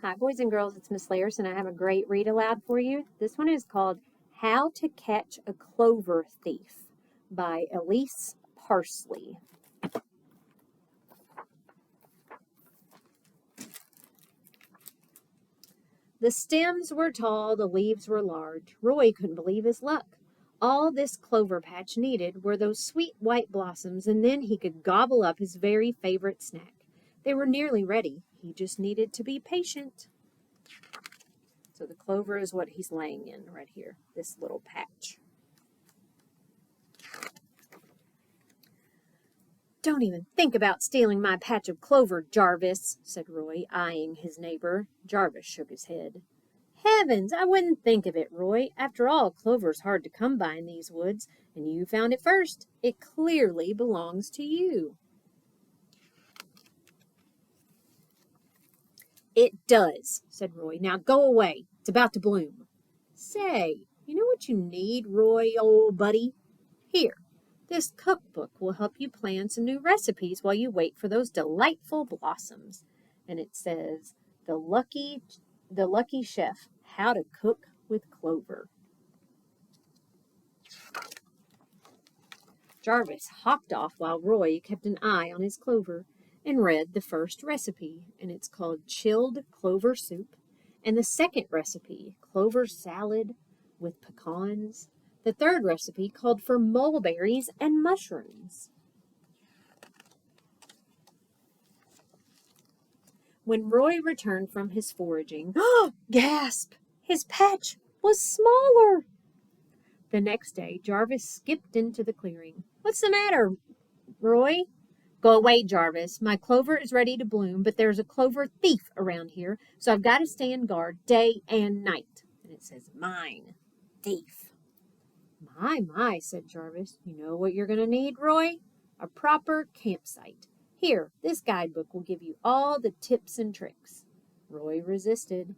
Hi, boys and girls. It's Miss Larison. I have a great read aloud for you. This one is called How to Catch a Clover Thief by Elise Parsley. The stems were tall, the leaves were large. Roy couldn't believe his luck. All this clover patch needed were those sweet white blossoms, and then he could gobble up his very favorite snack. They were nearly ready. He just needed to be patient. So the clover is what he's laying in right here, this little patch. Don't even think about stealing my patch of clover, Jarvis, said Roy, eyeing his neighbor. Jarvis shook his head. Heavens, I wouldn't think of it, Roy. After all, clover's hard to come by in these woods, and you found it first. It clearly belongs to you. It does, said Roy. Now go away. It's about to bloom. Say, you know what you need, Roy, old buddy? Here, this cookbook will help you plan some new recipes while you wait for those delightful blossoms. And it says, The Lucky Chef, How to Cook with Clover. Jarvis hopped off while Roy kept an eye on his clover and read the first recipe, and it's called chilled clover soup, and the second recipe, clover salad with pecans. The third recipe called for mulberries and mushrooms. When Roy returned from his foraging, gasp! His patch was smaller. The next day, Jarvis skipped into the clearing. What's the matter, Roy? Go away, Jarvis. My clover is ready to bloom, but there's a clover thief around here, so I've got to stay on guard day and night. And it says, mine, thief. My, said Jarvis. You know what you're going to need, Roy? A proper campsite. Here, this guidebook will give you all the tips and tricks. Roy resisted,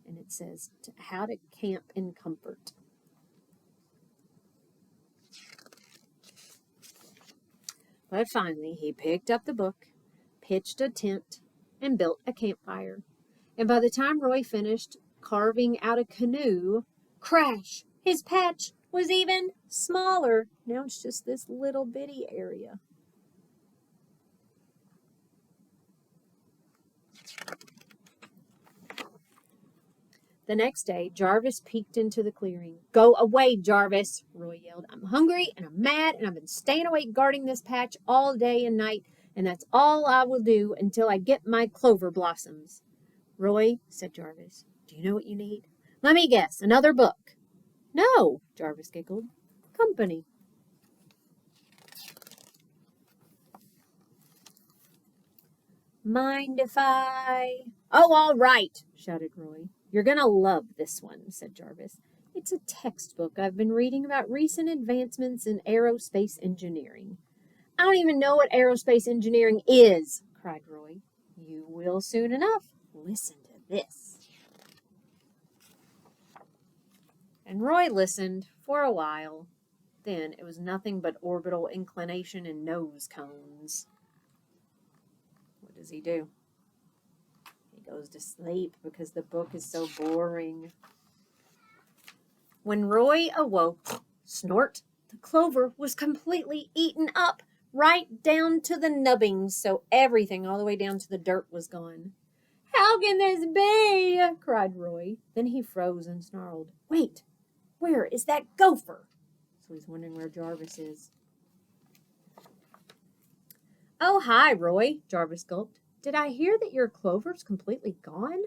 and it says, how to camp in comfort. But finally, he picked up the book, pitched a tent, and built a campfire. And by the time Roy finished carving out a canoe, crash! His patch was even smaller. Now it's just this little bitty area. The next day, Jarvis peeked into the clearing. Go away, Jarvis, Roy yelled. I'm hungry and I'm mad and I've been staying awake guarding this patch all day and night, and that's all I will do until I get my clover blossoms. Roy, said Jarvis, do you know what you need? Let me guess, another book. No, Jarvis giggled. Company. Mind if I... Oh, all right, shouted Roy. You're going to love this one, said Jarvis. It's a textbook I've been reading about recent advancements in aerospace engineering. I don't even know what aerospace engineering is, cried Roy. You will soon enough. Listen to this. And Roy listened for a while. Then it was nothing but orbital inclination and nose cones. What does he do? He goes to sleep because the book is so boring. When Roy awoke, snort, the clover was completely eaten up, right down to the nubbings, so everything all the way down to the dirt was gone. How can this be? Cried Roy. Then he froze and snarled. Wait, where is that gopher? So he's wondering where Jarvis is. Oh, hi, Roy, Jarvis gulped. Did I hear that your clover's completely gone?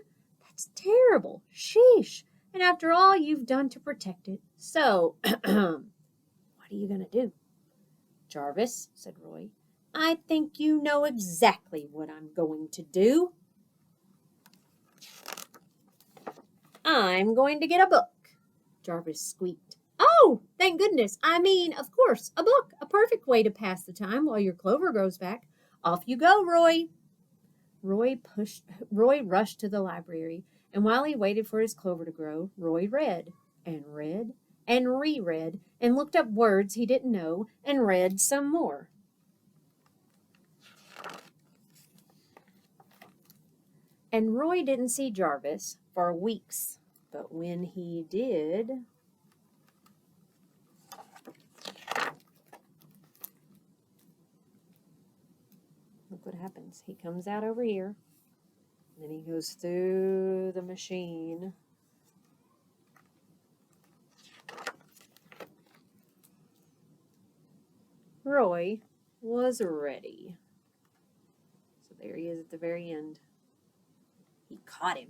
That's terrible. Sheesh. And after all you've done to protect it. So, what are you going to do? Jarvis, said Roy, I think you know exactly what I'm going to do. I'm going to get a book, Jarvis squeaked. Oh, thank goodness. I mean, of course, a book. A perfect way to pass the time while your clover grows back. Off you go, Roy. Roy rushed to the library, and while he waited for his clover to grow, Roy read and reread and looked up words he didn't know and read some more. And Roy didn't see Jarvis for weeks, but when he did, look what happens. He comes out over here, and then he goes through the machine. Roy was ready. So there he is at the very end. He caught him.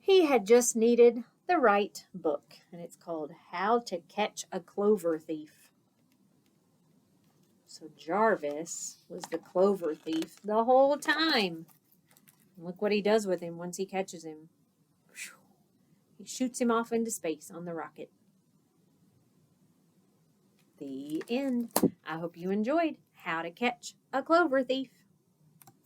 He had just needed the right book, and it's called How to Catch a Clover Thief. So Jarvis was the clover thief the whole time. And look what he does with him once he catches him. He shoots him off into space on the rocket. The end. I hope you enjoyed How to Catch a Clover Thief.